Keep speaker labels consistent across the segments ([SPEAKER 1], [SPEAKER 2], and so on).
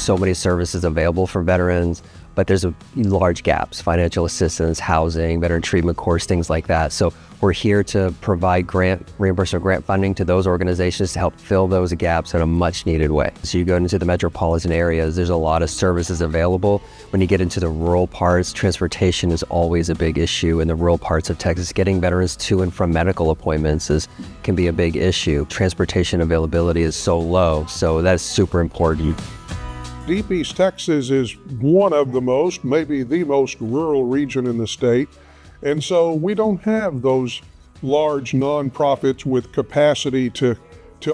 [SPEAKER 1] so many services available for veterans, but there's large gaps: financial assistance, housing, veteran treatment course, things like that. So we're here to provide reimbursement grant funding to those organizations to help fill those gaps in a much needed way. So you go into the metropolitan areas, there's a lot of services available. When you get into the rural parts, transportation is always a big issue in the rural parts of Texas. Getting veterans to and from medical appointments can be a big issue. Transportation availability is so low, so that's super important.
[SPEAKER 2] Deep East Texas is one of the most, maybe the most rural region in the state. And so we don't have those large nonprofits with capacity to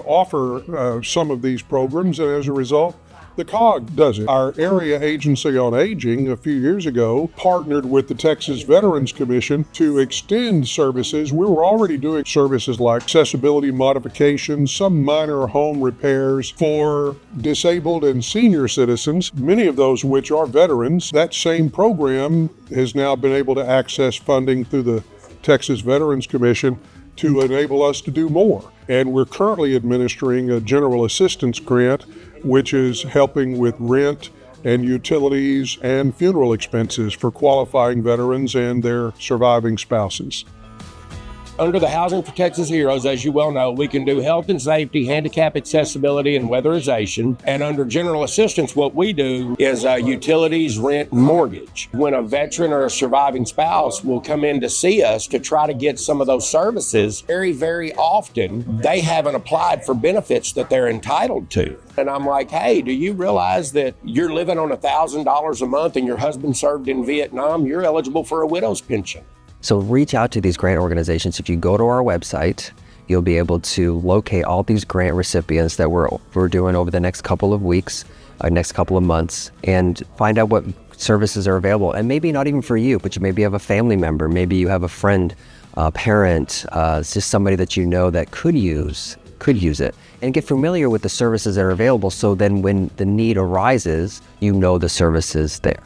[SPEAKER 2] offer some of these programs. And as a result, the COG does it. Our Area Agency on Aging a few years ago partnered with the Texas Veterans Commission to extend services. We were already doing services like accessibility modifications, some minor home repairs for disabled and senior citizens, many of those which are veterans. That same program has now been able to access funding through the Texas Veterans Commission to enable us to do more. And we're currently administering a general assistance grant, which is helping with rent and utilities and funeral expenses for qualifying veterans and their surviving spouses.
[SPEAKER 3] Under the Housing for Texas Heroes, as you well know, we can do health and safety, handicap accessibility, and weatherization. And under general assistance, what we do is utilities, rent, and mortgage. When a veteran or a surviving spouse will come in to see us to try to get some of those services, very, very often they haven't applied for benefits that they're entitled to. And I'm like, hey, do you realize that you're living on $1,000 a month and your husband served in Vietnam? You're eligible for a widow's pension.
[SPEAKER 1] So reach out to these grant organizations. If you go to our website, you'll be able to locate all these grant recipients that we're doing over the next couple of weeks, next couple of months, and find out what services are available. And maybe not even for you, but you maybe have a family member, maybe you have a friend, parent, just somebody that you know that could use it. And get familiar with the services that are available, so then when the need arises, you know the service is there.